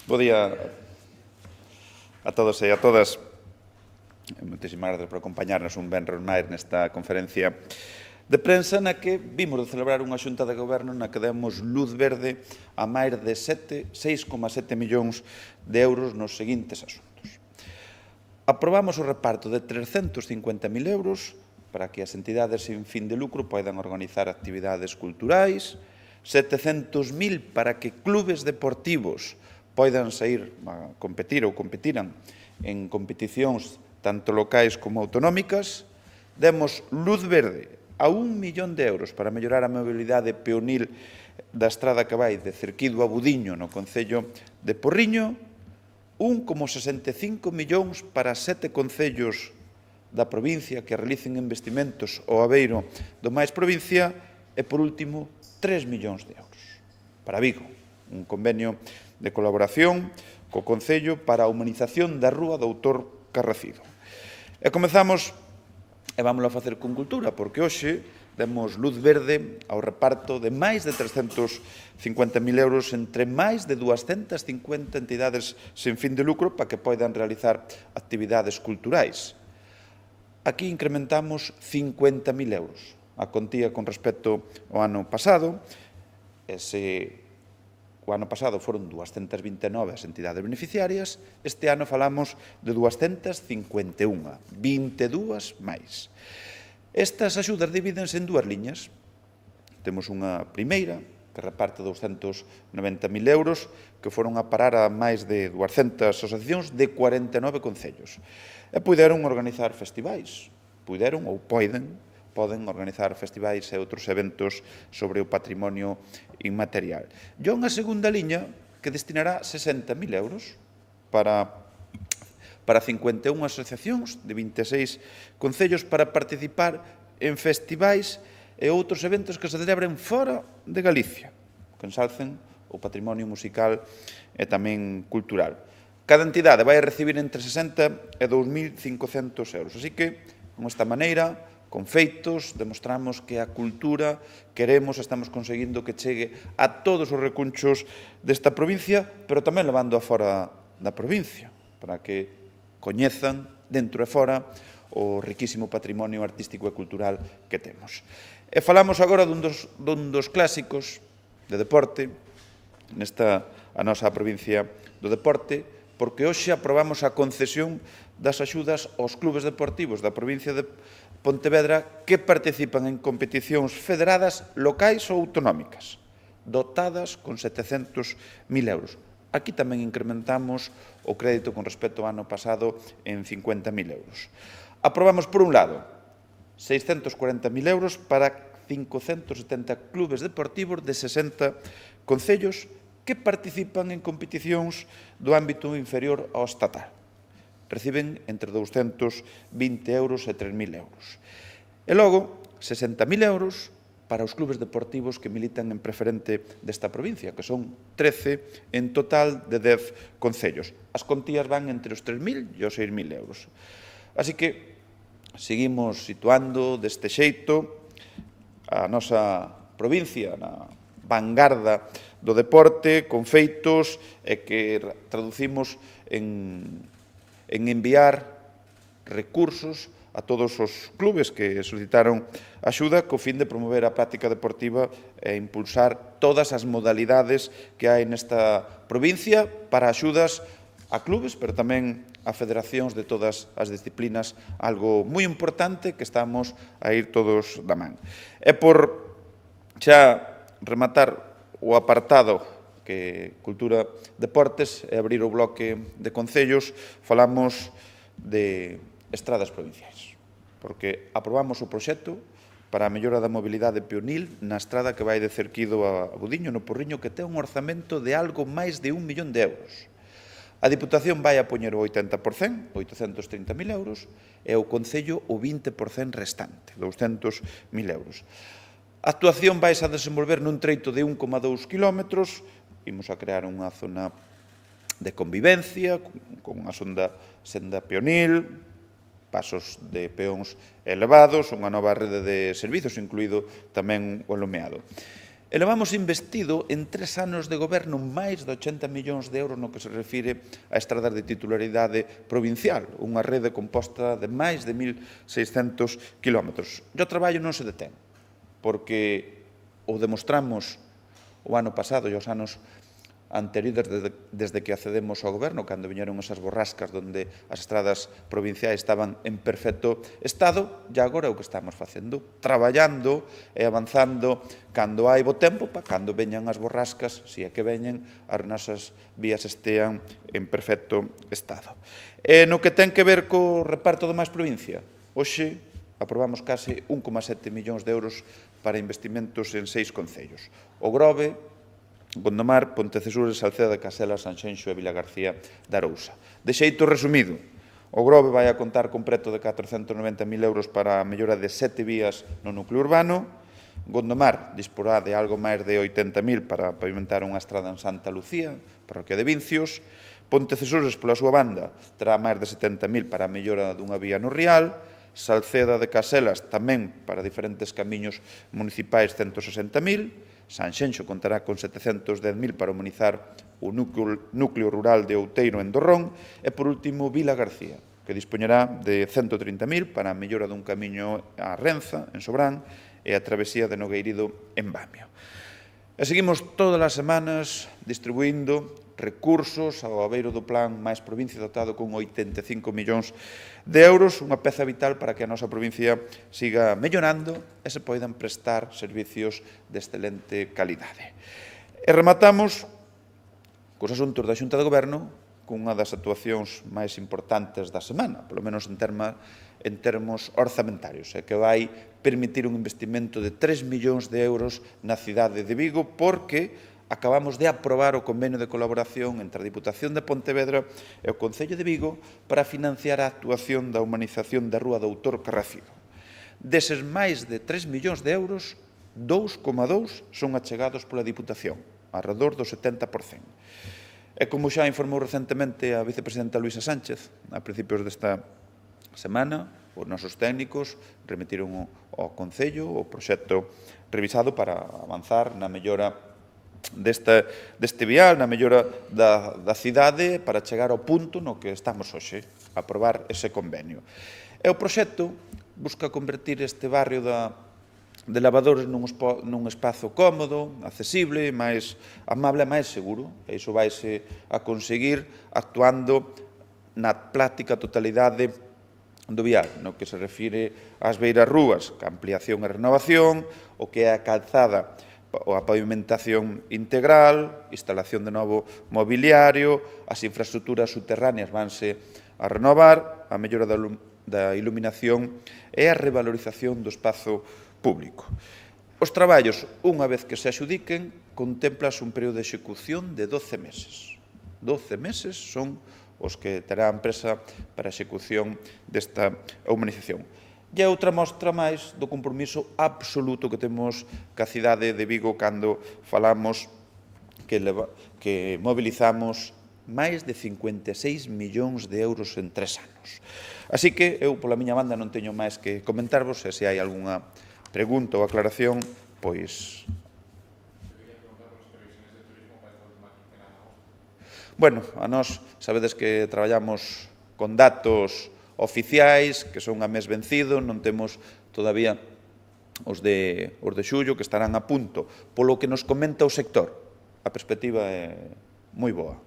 Bo día a todos e a todas. Moitísimas gracias por acompañarnos un venres máis nesta conferencia de prensa na que vimos de celebrar unha xunta de goberno na que demos luz verde a máis de 6,7 millóns de euros nos seguintes asuntos. Aprobamos o reparto de 350.000 euros para que as entidades sin fin de lucro poidan organizar actividades culturais, 700.000 para que clubes deportivos poidan sair a competir ou competiran en competicións tanto locais como autonómicas. Demos luz verde a 1 millón de euros para mellorar a mobilidade peonil da estrada que vai de Cerquido a Budiño no concello de Porriño, 1,65 millóns para 7 concellos da provincia que realicen investimentos ao abeiro do máis provincia e, por último, 3 millóns de euros para Vigo, un convenio de colaboración co Concello para a humanización da Rúa do Autor Carracido. E comezamos, e vámoslo a facer con cultura, porque hoxe demos luz verde ao reparto de máis de 350.000 euros entre máis de 250 entidades sen fin de lucro para que poidan realizar actividades culturais. Aquí incrementamos 50.000 euros a contía con respecto ao ano pasado. O ano pasado foron 229 as entidades beneficiarias, este ano falamos de 251, 22 máis. Estas axudas divídense en dúas liñas. Temos unha primeira que reparte 290.000 euros que foron a parar a máis de 200 asociacións de 49 concellos. E puideron organizar festivais, poden organizar festivais e outros eventos sobre o patrimonio inmaterial. E unha segunda liña que destinará 60.000 euros para 51 asociacións de 26 concellos para participar en festivais e outros eventos que se celebren fora de Galicia, que ensalcen o patrimonio musical e tamén cultural. Cada entidade vai recibir entre 60 e 2.500 euros. Así que, con esta maneira, con feitos, demostramos que a cultura queremos, estamos conseguindo que chegue a todos os recunchos desta provincia, pero tamén levando a fora da provincia, para que coñezan, dentro e fora, o riquísimo patrimonio artístico e cultural que temos. E falamos agora dun dos clásicos de deporte, nesta a nosa provincia do deporte, porque hoxe aprobamos a concesión das axudas aos clubes deportivos da provincia de Pontevedra que participan en competicións federadas locais ou autonómicas, dotadas con 700.000 euros. Aquí tamén incrementamos o crédito con respecto ao ano pasado en 50.000 euros. Aprobamos, por un lado, 640.000 euros para 570 clubes deportivos de 60 concellos que participan en competicións do ámbito inferior ao estatal. Reciben entre 220 euros e 3.000 euros. E logo, 60.000 euros para os clubes deportivos que militan en preferente desta provincia, que son 13 en total de 10 concellos. As contías van entre os 3.000 e os 6.000 euros. Así que seguimos situando deste xeito a nosa provincia na vanguarda do deporte, con feitos e que traducimos en enviar recursos a todos os clubes que solicitaron axuda co fin de promover a práctica deportiva e impulsar todas as modalidades que hai nesta provincia para axudas a clubes, pero tamén a federacións de todas as disciplinas, algo moi importante que estamos a ir todos da man. E por xa rematar o apartado que Cultura Deportes e abrir o bloque de concellos, falamos de estradas provinciais, porque aprobamos o proxecto para a mellora da mobilidade peonil na estrada que vai de Cerquido a Budiño, no Porriño, que ten un orzamento de algo máis de 1 millón de euros. A Diputación vai a poñer o 80%, 830.000 euros, e o Concello o 20% restante, 200.000 euros. A actuación vai a desenvolver nun treito de 1,2 kilómetros. Imos a crear unha zona de convivencia, con unha senda peonil, pasos de peóns elevados, unha nova rede de servizos, incluído tamén o alumeado. E levamos investido en 3 anos de goberno máis de 80 millóns de euros no que se refire a estradas de titularidade provincial, unha rede composta de máis de 1.600 kilómetros. E o traballo non se detén, porque o demostramos o ano pasado e os anos anteriores desde que accedemos ao goberno, cando viñeron esas borrascas onde as estradas provinciais estaban en perfecto estado, e agora é o que estamos facendo, traballando e avanzando cando hai bo tempo, para cando veñan as borrascas, se é que veñen, as nosas vías estean en perfecto estado. E no que ten que ver co reparto de máis provincia, hoxe aprobamos case 1,7 millóns de euros para investimentos en 6 concellos. O Grove, Gondomar, Pontecesures, Salceda de Caselas, Sanxenxo e Vilagarcía de Arousa. De xeito resumido, o Grove vai a contar con preto de 490.000 euros para a mellora de 7 vías no núcleo urbano, Gondomar disporá de algo máis de 80.000 para pavimentar unha estrada en Santa Lucía, parroquia de Vincios, Pontecesures, pola súa banda, terá máis de 70.000 para a mellora dunha vía no Rial, Salceda de Caselas tamén para diferentes camiños municipais 160.000, Sanxenxo contará con 710.000 para humanizar o núcleo rural de Outeiro en Dorrón e, por último, Vilagarcía, que dispoñerá de 130.000 para a mellora dun camiño a Renza, en Sobrán, e a travesía de Nogueirido, en Bamio. E seguimos todas as semanas distribuindo recursos ao abeiro do plan máis provincia dotado con 85 millóns de euros, unha peza vital para que a nosa provincia siga mellorando e se poidan prestar servicios de excelente calidade. E rematamos cos asuntos da Xunta de Goberno cunha das actuacións máis importantes da semana, polo menos en termos orzamentarios, e que vai permitir un investimento de 3 millóns de euros na cidade de Vigo, porque acabamos de aprobar o convenio de colaboración entre a Diputación de Pontevedra e o Concello de Vigo para financiar a actuación da humanización da Rúa Doutor Carracido. Deses máis de 3 millóns de euros, 2,2 son achegados pola Diputación, alrededor do 70%. E como xa informou recentemente a vicepresidenta Luisa Sánchez, a principios desta semana, os nosos técnicos remitiron ao Concello o proxecto revisado para avanzar na mellora deste vial, na mellora da cidade, para chegar ao punto no que estamos hoxe, aprobar ese convenio. E o proxecto busca convertir este barrio de Lavadores nun espazo cómodo, accesible, máis amable e máis seguro, e iso vaise a conseguir actuando na práctica totalidade do vial, no que se refire ás beiras rúas, que a ampliación e renovación, o que é a calzada, a pavimentación integral, instalación de novo mobiliario, as infraestructuras subterráneas vanse a renovar, a mellora da iluminación e a revalorización do espazo público. Os traballos, unha vez que se axudiquen, contemplase un período de execución de 12 meses. 12 meses son os que terá a empresa para a execución desta humanización. E a outra mostra máis do compromiso absoluto que temos ca cidade de Vigo cando falamos que mobilizamos máis de 56 millóns de euros en 3 anos. Así que eu, pola miña banda, non teño máis que comentarvos, e se hai algunha pregunta ou aclaración, pois... Bueno, a nós sabedes que traballamos con datos oficiais, que son a mes vencido, non temos todavía os de xullo, que estarán a punto. Polo que nos comenta o sector, a perspectiva é moi boa,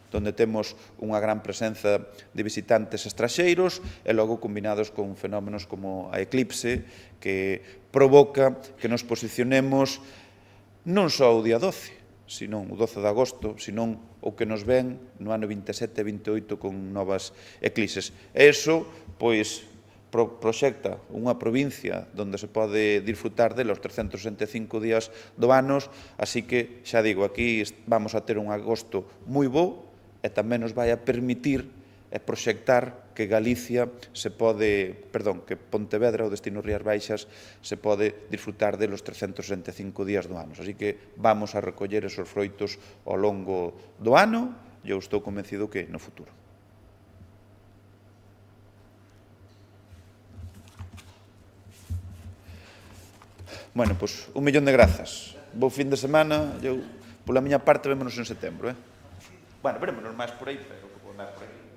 donde temos unha gran presenza de visitantes estranxeiros e logo combinados con fenómenos como a eclipse, que provoca que nos posicionemos non só o día 12, senón o 12 de agosto, senón o que nos ven no ano 27 e 28 con novas eclipses. E iso, pois, proxecta unha provincia onde se pode disfrutar delos 365 días do ano, así que, xa digo, aquí vamos a ter un agosto moi bo e tamén nos vai a permitir proxectar que Galicia que Pontevedra, o destino Rías Baixas, se pode disfrutar de los 365 días do ano. Así que vamos a recoller esos froitos ao longo do ano e eu estou convencido que no futuro. Bueno, pois, 1 millón de grazas. bo fin de semana, eu, pola miña parte, vémonos en setembro, Bueno, verémonos máis por aí, pero que vou andar por aquí.